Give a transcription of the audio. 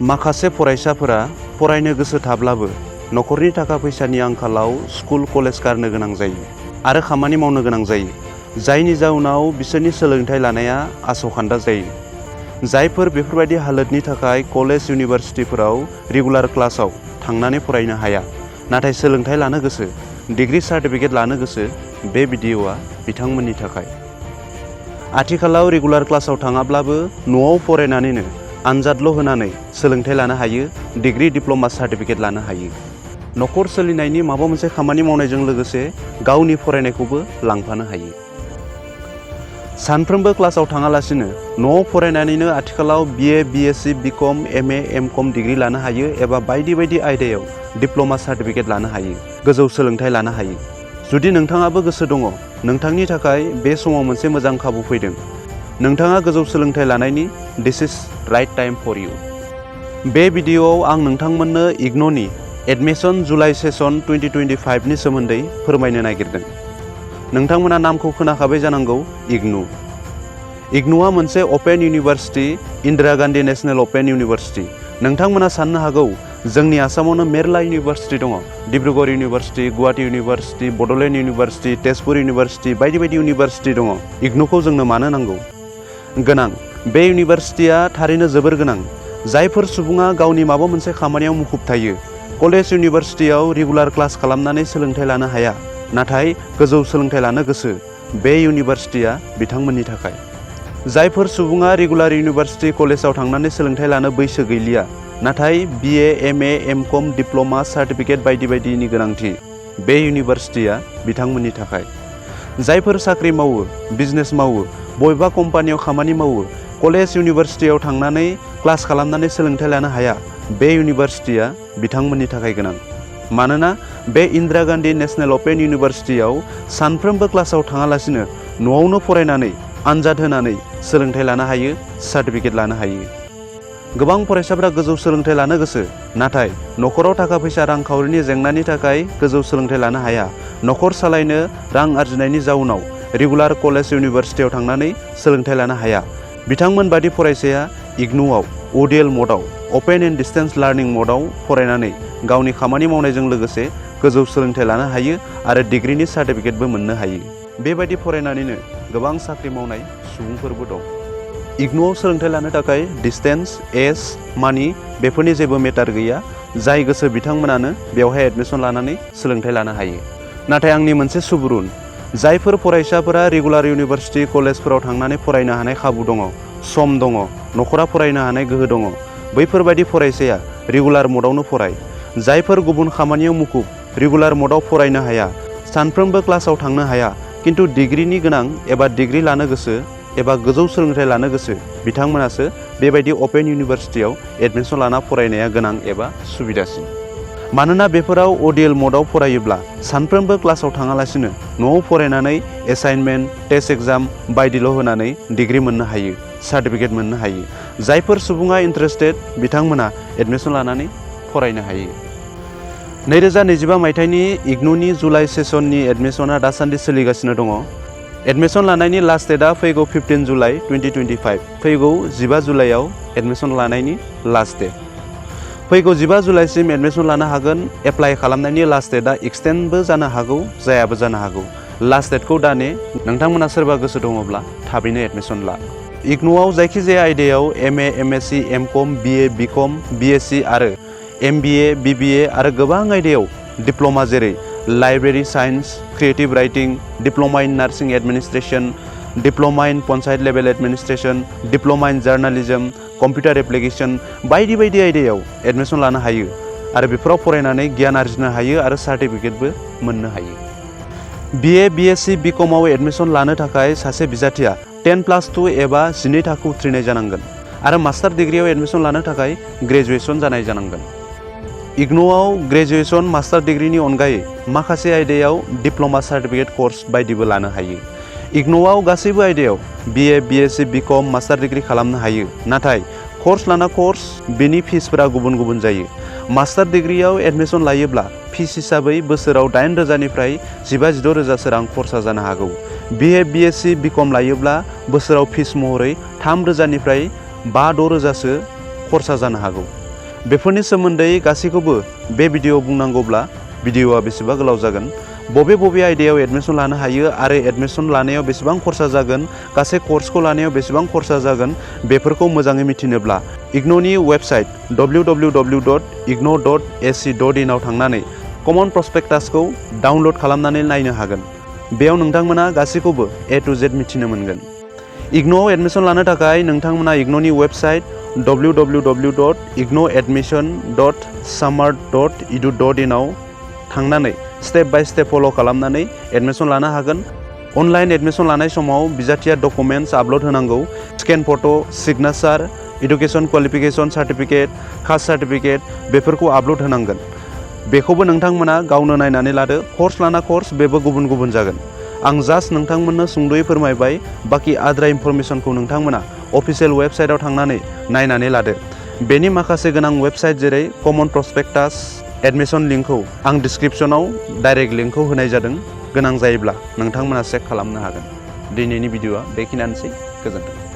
माखासे फरायसाफोरा फरायनो गोसो थाब्लाबो नखरनि थाखा फैसानि आंखालाव स्कुल कलेज गारनो गोनां जायो आरो खामानि मावनो गोनां जायो, जायनि जाउनाव बिसोरनि सोलोंथाइ लानाया आसखान्दा जायो। जायफोर बेफोरबायदि हालोदनि थाखाय कलेज इउनिभारसिटिफोराव रेगुलार क्लासाव थांनानै फरायनो हाया, नाथाय सोलोंथाइ लानो गोसो, डिग्री सार्टिफिकेट लानो गोसो, बे भिडिअआ बिथांमोननि थाखाय। आथिखालाव रेगुलार क्लासाव थाङाब्लाबो न'आव फरायनानैनो आनजादल' होनानै सोलोंथाइ लानो हायो, डिग्री डिप्ल'मा सार्टिफिकेट लानो हायो। नखर सोलिनायनि माबा मोनसे खामानि मावनायजों लोगोसे गावनि फरायनायखौबो लांफानो हायो। सानफ्रोमबो क्लासाव थाङालासिनो न'आव फरायनानैनो आथिखालाव BA, BSc, BCom, MA, MCom degree लानो हायो एबा बायदि बायदि आयदायाव डिप्ल'मा सार्टिफिकेट लानो हायो, गोजौ सोलोंथाइ लानो हायो। जुदि नोंथाङाबो गोसो दङ, नोंथांनि थाखाय बे समाव मोनसे मोजां खाबु फैदों। नोंथाङा गोजौ सोलोंथाइ लानायनि दिस इज राइट टाइम फर इउ। बे भिडिअआव आं नोंथांमोननो इग्न'नि एडमिसन जुलाइ सेसन 2025 नि सोमोन्दै फोरमायनो नागिरदों। नोंथांमोना नामखौ खोनाखाबाय जानांगौ, इग्नु। इग्नुआ मोनसे अपेन इउनिभारसिटि, इन्दिरा गान्धी नेशनेल अपेन इउनिभारसिटि। नोंथांमोना साननो हागौ जोंनि आसामावनो मेरला इउनिभारसिटि दङ, Dibrugarh university, Guwahati university, Bodoland university, Tezpur university, बायदि बायदि इउनिभारसिटि दङ। इग्नुखौ जोंनो मानो नांगौ? गोनां। बे इउनिभारसिटिया थारैनो जोबोर गोनां। जायफोर सुबुङा गावनि माबा मोनसे खामानियाव मुखुब थायो, कलेज इउनिभारसिटियाव रेगुलार क्लास खालामनानै सोलोंथाइ लानो हाया, नाथाय गोजौ सोलोंथाइ लानो गोसो, बे इउनिभारसिटिया बिथांमोननि थाखाय। जायफोर सुबुङा रेगुलार इउनिभारसिटि कलेजाव थांनानै सोलोंथाइ लानो बैसो गैलिया, नाथाय BA, MA, MCom, diploma certificate बायदि बायदिनि गोनांथि, बे इउनिभारसिटिया बिथांमोननि थाखाय। जायफोर साख्रि मावो, बिजनेस मावो, बबेबा कम्पानियाव खामानि मावो, कलेज इउनिभारसिटियाव थांनानै क्लास खालामनानै सोलोंथाइ लानो हाया, बे इउनिभारसिटिया बिथांमोननि थाखाय गोनां। मानोना बे इन्दिरा गान्धी नेशनेल अपेन इउनिभारसिटियाव सानफ्रोमबो क्लासाव थाङालासिनो न'आवनो फरायनानै आनजाद होनानै सोलोंथाइ लानो हायो, सार्टिफिकेट लानो हायो। गोबां फरायसाफोरा गोजौ सोलोंथाइ लानो गोसो, नाथाय नखराव थाखा फैसा रांखावरिनि जेंनानि थाखाय गोजौ सोलोंथाइ लानो हाया। नखर सालायनो रां आरजिनायनि जाउनाव रेगुलार कलेज इउनिभारसिटियाव थांनानै सोलोंथाइ लानो हाया। बिथांमोन बादि फरायसाया इग्नुआव ODL मडआव, अपेन एन्ड डिस्टेन्स लार्निं मडआव फरायनानै गावनि खामानि मावनायजों लोगोसे गोजौ सोलोंथाइ लानो हायो आरो डिग्रीनि सार्टिफिकेटबो मोननो हायो। बेबायदि फरायनानैनो गोबां साख्रि मावनाय सुबुंफोरबो दं। इग्नुआव सोलोंथाइ लानो थाखाय डिस्टेन्स, एज, मानि बेफोरनि जेबो मेटार गैया। जाय गोसो बिथांमोनानो बेवहाय एडमिसन लानानै सोलोंथाइ लानो हायो। नाथाय आंनि मोनसे सुबुरुन, जायफोर फरायसाफोरा रेगुलार इउनिभारसिटि कलेजफोराव थांनानै फरायनो हानाय खाबु दङ, सम दङ, नखरा फरायनो हानाय गोहो दङ, बैफोरबायदि फरायसाया रेगुलार मडआवनो फराय। जायफोर गुबुन खामानियाव मुखुब, रेगुलार मडआव फरायनो हाया, सानफ्रोमबो क्लासाव थांनो हाया, किन्तु डिग्रीनि गोनां एबा डिग्री लानो गोसो एबा गोजौ सोलोंथाइ लानो गोसो, बिथांमोनासो बेबायदि अपेन इउनिभारसिटियाव एडमिसन लाना फरायनाया गोनां एबा सुबिदासिन। मानोना बेफोराव ODL मडआव फरायोब्ला सानफ्रोमबो क्लासाव थाङालासिनो न'आव फरायनानै एसाइनमेन्ट, टेस्ट एग्जाम बायदिल' होनानै डिग्री मोननो हायो, सार्टिफिकेट मोननो हायो। जायफोर सुबुङा इन्टारेस्टेड, बिथांमोना एडमिसन लानानै फरायनो हायो। 2025 मायथाइनि इग्नुनि जुलाइ सेसननि एडमिसना दासान्दि सोलिगासिनो दङ। एडमिसन लानायनि लास्ट डेटआ फैगौ 15 जुलाइ 2025, फैगौ 15 जुलाइआव एडमिसन लानायनि लास्ट डेट। फैगौ 15 जुलाइसिम एडमिसन लानो हागोन। एप्लाइ खालामनायनि लास्ट डेटआ एक्सटेन्डबो जानो हागौ, जायाबो जानो हागौ। लास्ट डेटखौ दा ने, नोंथांमोना सोरबा गोसो दङब्ला थाबैनो एडमिसन ला। इग्नुआव जायखिजाया आयदायाव MA, MSc, MCom, BA, BCom, BSc आरो MBA, BBA आरो गोबां आयदायाव डिप्ल'मा जेरै library science, creative writing, diploma in nursing administration, diploma in panchayat level administration, diploma in journalism, computer application बायदि बायदि आयदायाव एडमिसन लानो हायो आरो बेफोराव फरायनानै गियान आरजिनो हायो आरो सार्टिफिकेटबो मोननो हायो। BA, BSc, BComआव एडमिसन लानो थाखाय सासे बिजाथिया 10+2 एबा 12 थाखो उथ्रिनाय जानांगोन आरो मास्टार डिग्रीआव एडमिसन लानो थाखाय ग्रेजुएसन जानाय जानांगोन। इग्नुआव ग्रेजुएसन, मास्टार डिग्रीनि अनगायै माखासे आयदायाव डिप्ल'मा सार्टिफिकेट कर्स बायदिबो लानो हायो। इग्नुआव गासैबो आयदायाव BA, BSc, BCom, master degree खालामनो हायो, नाथाय कर्स लाना कर्स बेनि फिसफोरा गुबुन गुबुन जायो। मास्टार डिग्रीआव एडमिसन लायोब्ला फिस हिसाबै बोसोराव 8,000निफ्राय 15-16,000 रां खरसा जानो हागौ। BA, BSc, BCom लायोब्ला बोसोराव फिस महरै 3,000निफ्राय 5-6,000सो खरसा जानो हागौ। बेफोरनि सोमोन्दै गासैखौबो बे भिडिअ बुंनांगौब्ला भिडिअआ बेसेबा गोलाव जागोन। बबे आयदायाव एडमिसन लानो हायो आरो एडमिसन लानायाव बेसेबां खरसा जागोन, गासै कर्सखौ लानायाव बेसेबां खरसा जागोन, बेफोरखौ मोजाङै मिथिनोब्ला इग्न'नि वेबसाइट www.igno.ac.in आव थांनानै कमन प्रस्पेक्टासखौ डाउनल'ड खालामनानै नायनो हागोन। बेयाव नोंथांमोना गासैखौबो A to Z मिथिनो मोनगोन। इग्न'आव एडमिसन लानो थाखाय नोंथांमोना इग्न'नि वेबसाइट www.ignoadmission.summer.edu.in आव थांनानै स्टेप बाय स्टेप फल' खालामनानै एडमिसन लानो हागोन। अनलाइन एडमिसन लानाय समाव बिजाथिया डकुमेन्ट्स आपल'ड होनांगौ। Scan photo', signature, education qualification certificate, caste certificate बेफोरखौ आपल'ड होनांगोन। बेखौबो नोंथांमोना गावनो नायनानै लादो। कर्स लाना कर्स बेबो गुबुन गुबुन जागोन। आं जास्ट नोंथांमोननो सुंद'यै फोरमायबाय, बाखि आद्रा इनफरमेसनखौ नोंथांमोना अफिसियेल वेबसाइटआव थांनानै नायनानै लादो। बेनि माखासे गोनां वेबसाइट जेरै कमन प्रस्पेक्टास, एडमिसन लिंकखौ आं डिसक्रिपसनाव डाइरेक्ट लिंकखौ होनाय जादों। गोनां जायोब्ला नोंथांमोना चेक खालामनो हागोन। दिनैनि भिडिअआ बेखिनियानोसै। गोजोन्थों।